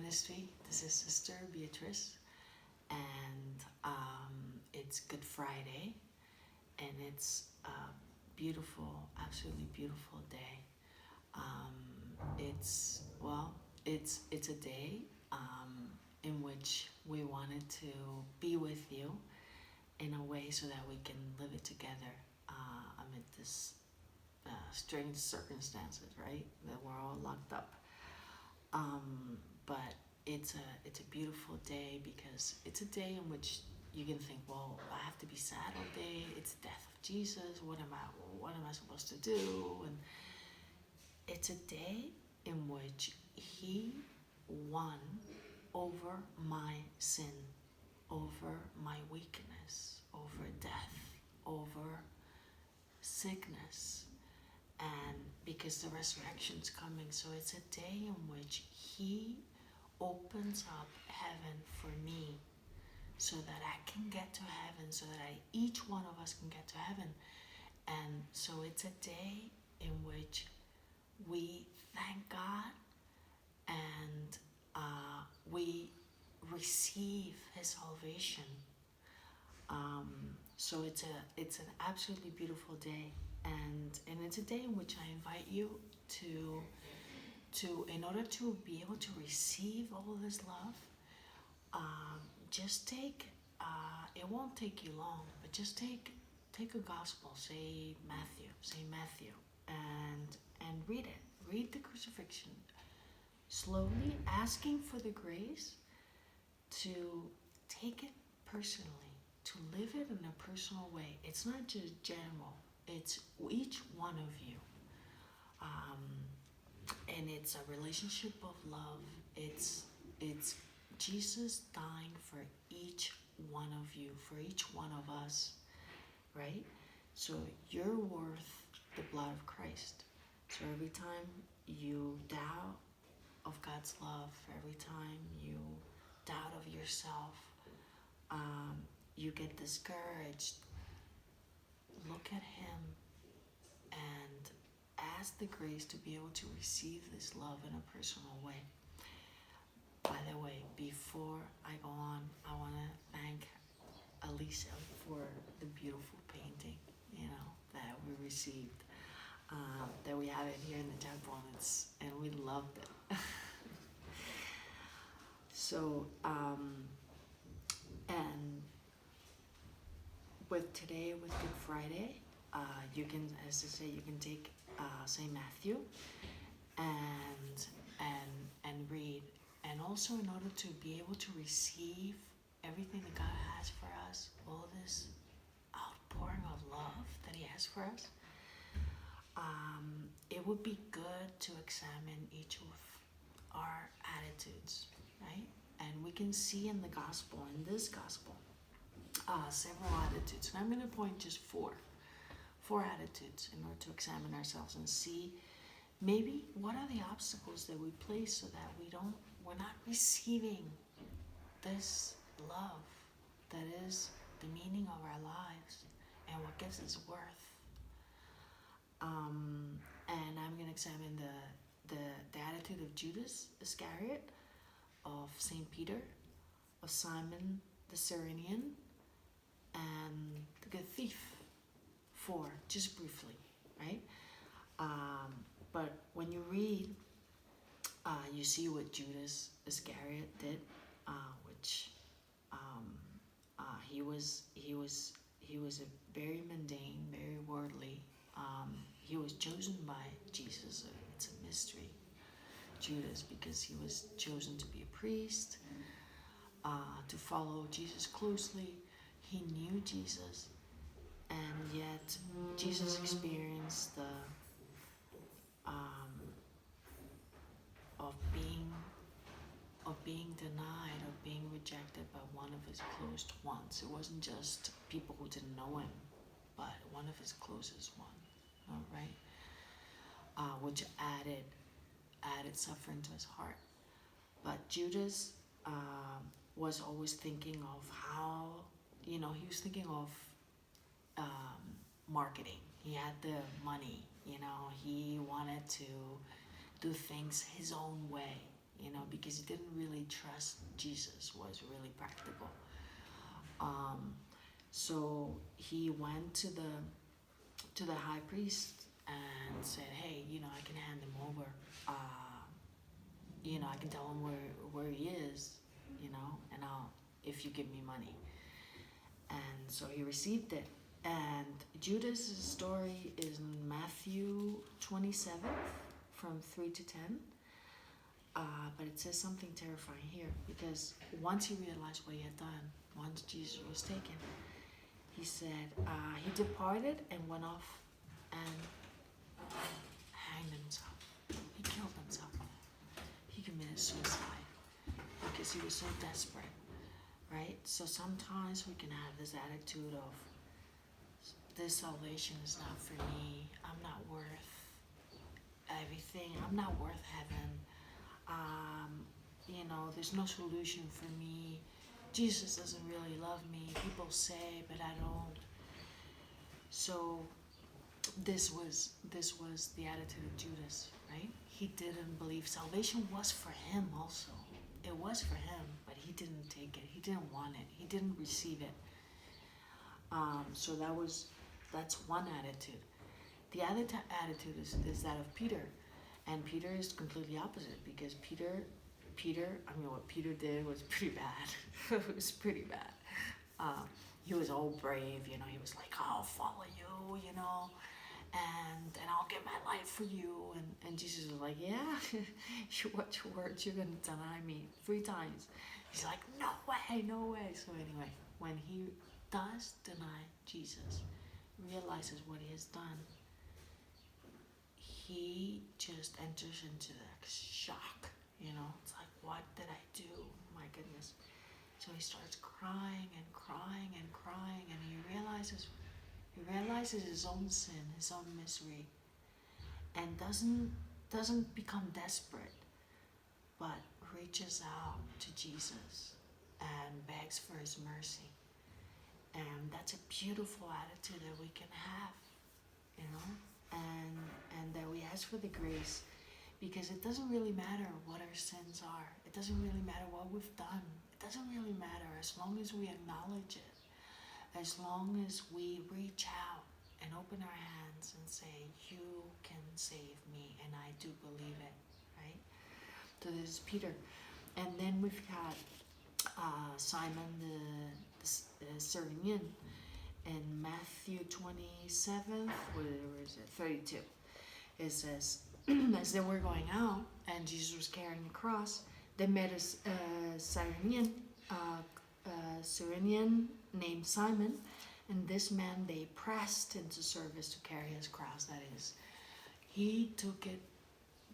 ministry. This is Sister Beatriz, and it's Good Friday, and it's a beautiful, absolutely beautiful day. It's a day in which we wanted to be with you in a way so that we can live it together amid this strange circumstances, right? That we're all locked up. But it's a beautiful day because it's a day in which you can think, well, I have to be sad all day. It's the death of Jesus. What am I supposed to do? And it's a day in which He won over my sin, over my weakness, over death, over sickness. And because the resurrection's coming, so it's a day in which He opens up heaven for me so that I can get to heaven, so that each one of us can get to heaven. And so it's a day in which we thank God and we receive His salvation. So it's an absolutely beautiful day, and it's a day in which I invite you to in order to be able to receive all this love, just take it won't take you long, but just take a gospel, say Matthew, and read it. Read the crucifixion slowly, asking for the grace to take it personally, to live it in a personal way. It's not just general, it's each one of you. And it's a relationship of love. It's Jesus dying for each one of you, for each one of us, right? So you're worth the blood of Christ. So every time you doubt of God's love, every time you doubt of yourself, you get discouraged, look at Him and ask the grace to be able to receive this love in a personal way. By the way, before I go on, I want to thank Alicia for the beautiful painting, that we received, that we have it here in the temple, and we loved it. So, and with today, with Good Friday, you can, as I say, you can take St. Matthew and read, and also in order to be able to receive everything that God has for us, all this outpouring of love that He has for us, it would be good to examine each of our attitudes, right? And we can see in this gospel, several attitudes. And I'm going to point just four attitudes in order to examine ourselves and see maybe what are the obstacles that we place so that we're not receiving this love that is the meaning of our lives and what gives us worth. And I'm going to examine the attitude of Judas Iscariot, of St. Peter, of Simon the Cyrenian, and the good thief. 4, just briefly, right? But when you read, you see what Judas Iscariot did, which he was a very mundane, very worldly. He was chosen by Jesus. It's a mystery, Judas, because he was chosen to be a priest, to follow Jesus closely. He knew Jesus, and yet Jesus experienced the of being denied, of being rejected by one of His closest ones. It wasn't just people who didn't know Him, but one of His closest ones, right? Which added suffering to his heart. But Judas was always thinking of how, he was thinking of marketing. He had the money, he wanted to do things his own way, you know, because he didn't really trust Jesus was really practical. So he went to the high priest and said, hey, you know, I can hand him over. You know, I can tell him where he is, you know, and if you give me money. And so he received it. And Judas' story is in Matthew 27, from 3 to 10. But it says something terrifying here, because once he realized what he had done, once Jesus was taken, he said, he departed and went off and hanged himself. He killed himself. He committed suicide because he was so desperate, right? So sometimes we can have this attitude of, this salvation is not for me. I'm not worth everything. I'm not worth heaven. You know, there's no solution for me. Jesus doesn't really love me. People say, but I don't. So this was the attitude of Judas, right? He didn't believe salvation was for him also. It was for him, but he didn't take it. He didn't want it. He didn't receive it. So that's one attitude. The other attitude is that of Peter. And Peter is completely opposite, because Peter, I mean, what Peter did was pretty bad. It was pretty bad. He was all brave, you know. He was like, I'll follow you, you know, and I'll give my life for you. And Jesus was like, yeah, you watch your words, you're going to deny me 3 times. He's like, no way, no way. So anyway, when he does deny Jesus, realizes what he has done, he just enters into the shock, you know. It's like, what did I do? My goodness. So he starts crying and crying and crying, and he realizes his own sin, his own misery, and doesn't become desperate, but reaches out to Jesus and begs for his mercy. And that's a beautiful attitude that we can have, you know, and that we ask for the grace, because it doesn't really matter what our sins are. It doesn't really matter what we've done. It doesn't really matter, as long as we acknowledge it, as long as we reach out and open our hands and say, you can save me, and I do believe it, right? So this is Peter. And then we've got Simon the Cyrenian in Matthew 27, where is it? 32. It says, as they were going out and Jesus was carrying the cross, they met a Cyrenian named Simon, and this man they pressed into service to carry his cross. That is, he took it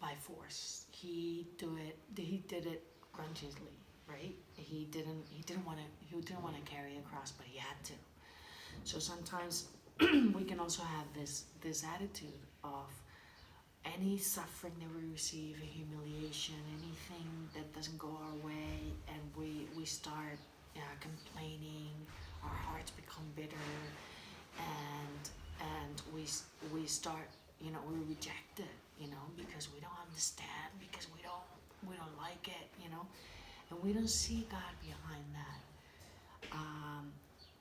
by force. He did it grudgingly, right? He didn't want to carry a cross, but he had to. So sometimes we can also have this attitude of any suffering that we receive, a humiliation, anything that doesn't go our way, and we start complaining, our hearts become bitter, and we start, you know, we reject it, you know, because we don't understand, because we don't like it, you know, and we don't see God behind that.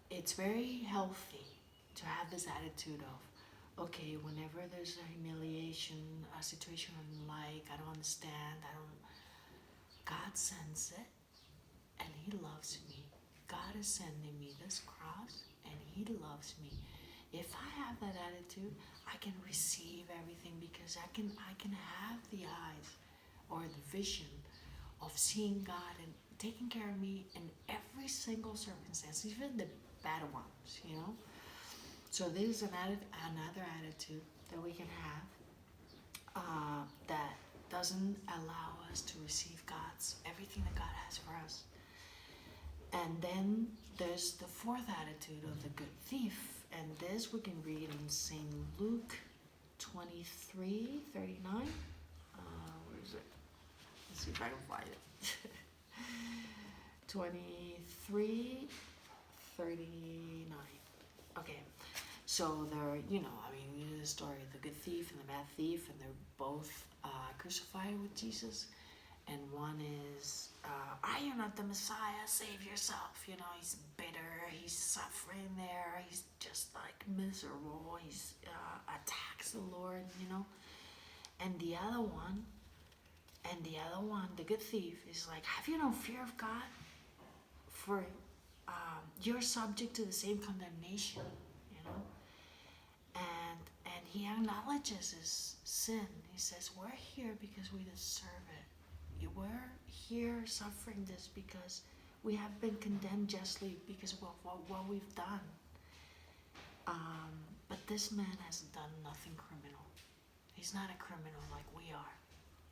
It's very healthy to have this attitude of, okay, whenever there's a humiliation, a situation I don't like, I don't understand, God sends it, and he loves me. God is sending me this cross, and he loves me. If I have that attitude, I can receive everything, because I can have the eyes or the vision of seeing God and taking care of me in every single circumstance, even the bad ones, you know. So this is another attitude that we can have that doesn't allow us to receive everything that God has for us. And then there's the fourth attitude of the good thief, and this we can read in St. Luke 23:39. Where is it? Let's see if I can find it. 23:39. Okay. So they're, you know the story of the good thief and the bad thief, and they're both crucified with Jesus. and one is, are you not the Messiah? Save yourself. You know, he's bitter, he's suffering there, he's just like miserable, he's attacks the Lord, you know. And the other one, the good thief, is like, have you no fear of God? For you're subject to the same condemnation, you know. And he acknowledges his sin. He says, we're here because we deserve it. We're here suffering this because we have been condemned justly because of what we've done. But this man has done nothing criminal. He's not a criminal like we are,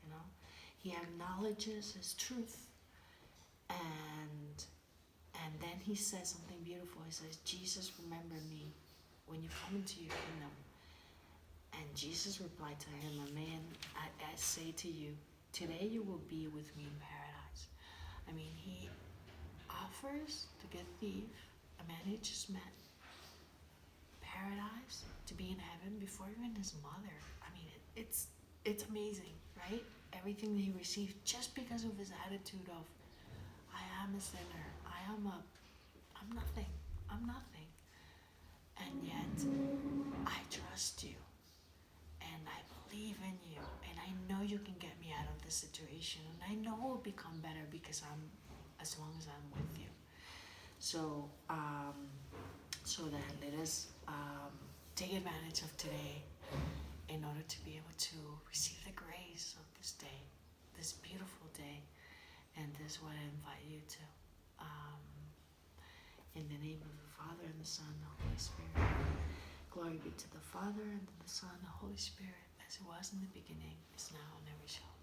you know. He acknowledges his truth, and then he says something beautiful. He says, Jesus, remember me when you come into your kingdom. And Jesus replied to him, amen, I say to you, today you will be with me in paradise. I mean, he offers the good thief, a man he just met, paradise, to be in heaven before even his mother. I mean, it's amazing, right? Everything that he received just because of his attitude of, I am a sinner, I'm nothing, and yet I trust you, and I believe in you, and I know you can get me out of this situation, and I know it will become better because as long as I'm with you. So that let us take advantage of today in order to be able to receive the grace of this day, this beautiful day, and this is what I invite you to. In the name of the Father, and the Son, and the Holy Spirit. Glory be to the Father, and to the Son, and the Holy Spirit, as it was in the beginning, is now, and ever shall be.